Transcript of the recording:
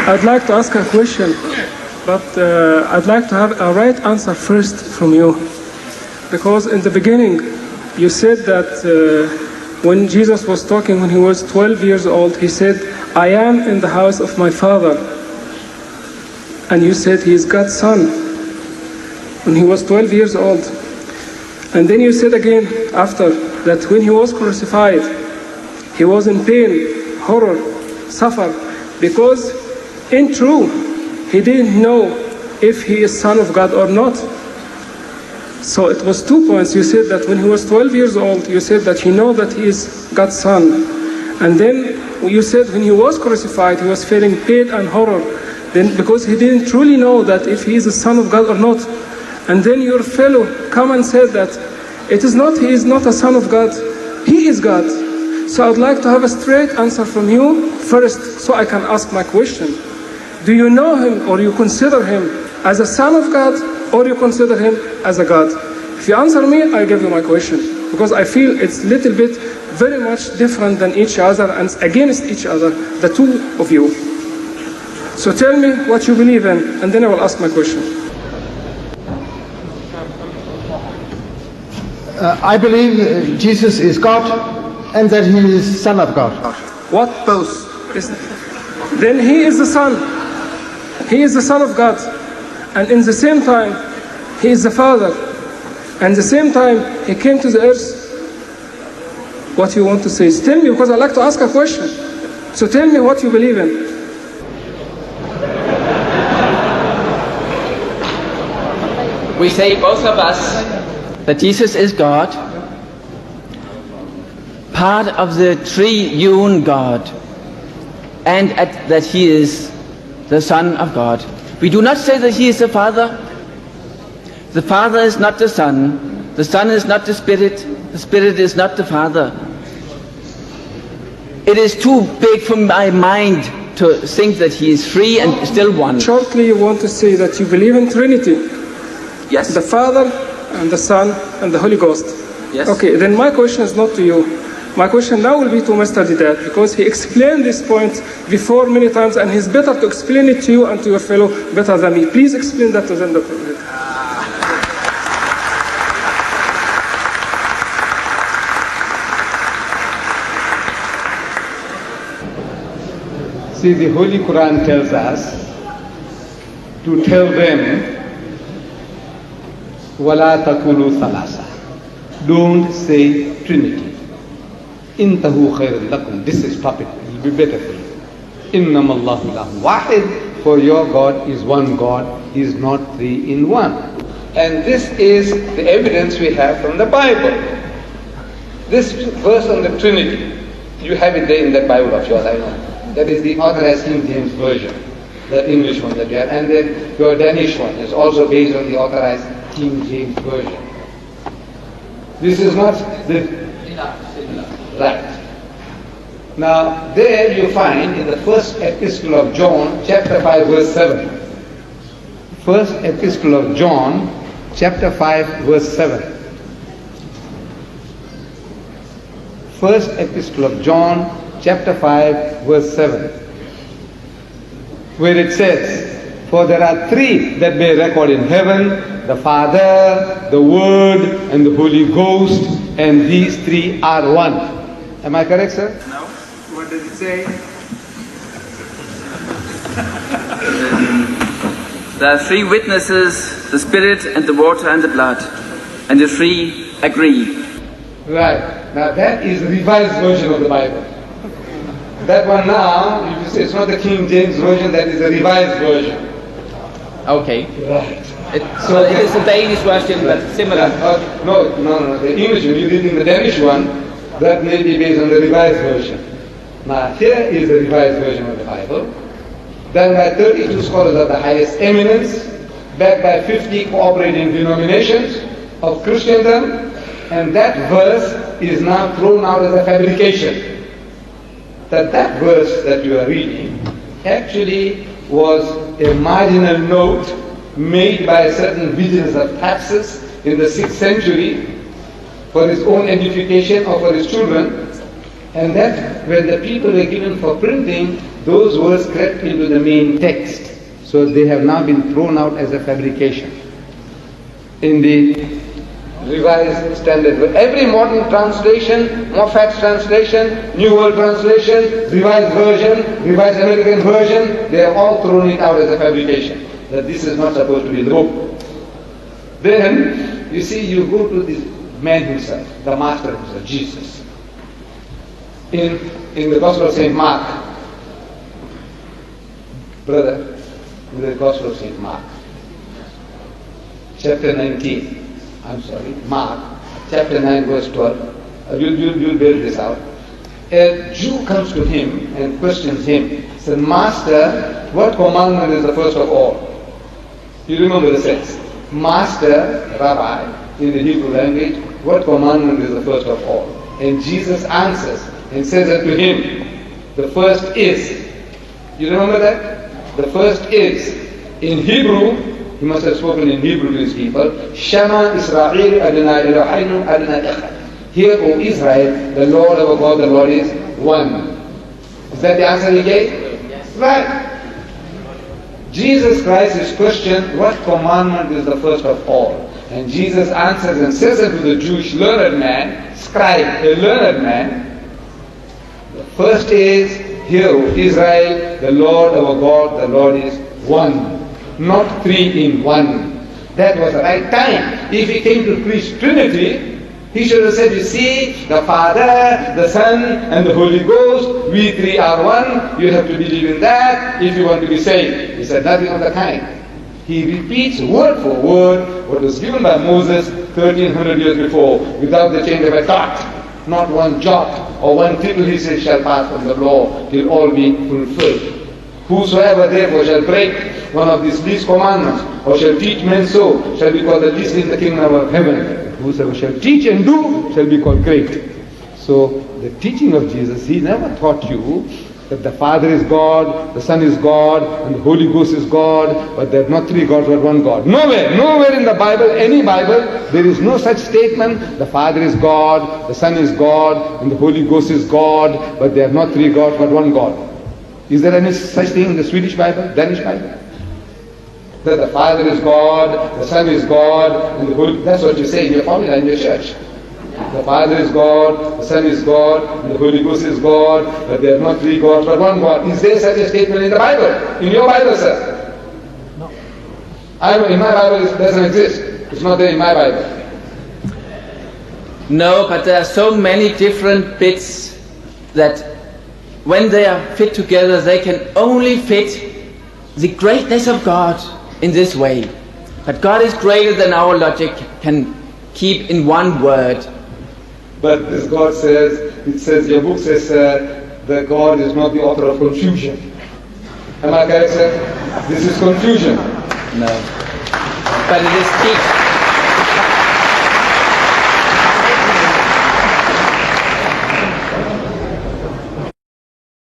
I'd like to ask a question, but I'd like to have a right answer first from you. Because in the beginning, you said that when Jesus was talking when he was 12 years old, he said, I am in the house of my father. And you said he is God's son when he was 12 years old. And then you said again after that when he was crucified, he was in pain, horror, suffer, because in truth, he didn't know if he is son of God or not. So it was 2 points. You said that when he was 12 years old, you said that he know that he is God's son. And then you said when he was crucified, he was feeling pain and horror. Then because he didn't truly know that if he is the son of God or not. And then your fellow come and said that it is not, he is not a son of God, he is God. So I'd like to have a straight answer from you first so I can ask my question. Do you know him or you consider him as a son of God or you consider him as a God? If you answer me, I'll give you my question. Because I feel it's a little bit very much different than each other and against each other, the two of you. So tell me what you believe in and then I will ask my question. I believe Jesus is God and that he is Son of God. What? Both. Then he is the Son. He is the Son of God. And in the same time, he is the Father. And at the same time, he came to the earth. What you want to say? Tell me, because I like to ask a question. So tell me what you believe in. We say, both of us, that Jesus is God, part of the triune God, and that he is the Son of God. We do not say that he is the Father. The Father is not the Son. The Son is not the Spirit. The Spirit is not the Father. It is too big for my mind to think that he is free and still one. Shortly, you want to say that you believe in Trinity. Yes. The Father and the Son and the Holy Ghost. Yes. Okay, then my question is not to you. My question now will be to Mr. Deedat, because he explained this point before many times and he's better to explain it to you and to your fellow better than me. Please explain that to them, Dr. Deedat. See, the Holy Quran tells us to tell them, وَلَا تَقُولُوا ثَلَاثَةً. Don't say Trinity. إِنْتَهُ خَيْرٌ لَكُمْ. This is topic. It will be better for you. إِنَّمَا اللَّهُ إِلَهٌ وَاحِدٌ. For your God is one God, He is not three in one. And this is the evidence we have from the Bible. This verse on the Trinity, you have it there in that Bible of yours, I know. That is the Authorized King James Version, the English one that you have. And then your Danish one is also based on the Authorized King James Version. This is not the... Right. Now, there you find in the first epistle of John, chapter 5, verse 7. First epistle of John, chapter 5, verse 7. First epistle of John, chapter 5, verse 7. Where it says, for there are three that bear record in heaven, the Father, the Word, and the Holy Ghost, and these three are one. Am I correct, sir? No. What does it say? There are three witnesses, the Spirit and the water and the blood, and the three agree. Right. Now that is the revised version of the Bible. That one now, you say it's not the King James Version, that is the revised version. Okay. Right. So it is the Danish version, but similar. No. The English one, you read in the Danish one, that may be based on the revised version. Now here is the revised version of the Bible, done by 32 scholars of the highest eminence, backed by 50 cooperating denominations of Christendom, and that verse is now thrown out as a fabrication. That verse that you are reading actually was a marginal note made by a certain Vigius of Thapsus in the 6th century for his own edification or for his children, and that when the people were given for printing, those words crept into the main text. So they have now been thrown out as a fabrication. In the Revised Standard, every modern translation, Moffat's translation, New World Translation, Revised Version, Revised American Version, they have all thrown it out as a fabrication. That this is not supposed to be in the book. Then, you see, you go to this man himself, the Master himself, Jesus. In the Gospel of St. Mark, brother, in the Gospel of St. Mark, chapter 19, Mark, chapter 9, verse 12, you'll bear this out. A Jew comes to him and questions him, says, Master, what commandment is the first of all? You remember the sense. Master, Rabbi, in the Hebrew language, what commandment is the first of all? And Jesus answers and says unto him, the first is. You remember that? The first is. In Hebrew, he must have spoken in Hebrew to his people, Shema Israel Adonai Eloheinu Adonai Echad. Hear, O Israel, the Lord our God, the Lord is one. Is that the answer he gave? Yes. Right. Jesus Christ is questioned, what commandment is the first of all? And Jesus answers and says unto the Jewish learned man, scribe, a learned man, the first is, hear, O Israel, the Lord our God, the Lord is one. Not three in one. That was the right time. If he came to preach Trinity, he should have said, you see, the Father, the Son, and the Holy Ghost, we three are one. You have to believe in that if you want to be saved. He said nothing of the kind. He repeats word for word what was given by Moses 1300 years before, without the change of a dot. Not one jot or one tittle, he said, shall pass from the law till all be fulfilled. Whosoever therefore shall break one of these least commandments, or shall teach men so, shall be called the least in the kingdom of heaven. Whosoever shall teach and do, shall be called great. So, the teaching of Jesus, he never taught you that the Father is God, the Son is God, and the Holy Ghost is God, but there are not three gods but one God. Nowhere in the Bible, any Bible, there is no such statement, the Father is God, the Son is God, and the Holy Ghost is God, but there are not three gods but one God. Is there any such thing in the Swedish Bible, Danish Bible? That the Father is God, the Son is God, and the Holy... That's what you say in your formula in your church. The Father is God, the Son is God, and the Holy Ghost is God, but there are not three gods but one God. Is there such a statement in the Bible? In your Bible, sir? No. I know in my Bible it doesn't exist. It's not there in my Bible. No, but there are so many different bits that when they are fit together, they can only fit the greatness of God in this way. But God is greater than our logic can keep in one word. But this God says, it says, your book says, that God is not the author of confusion. Am I correct, sir? This is confusion. No. But it is teaching.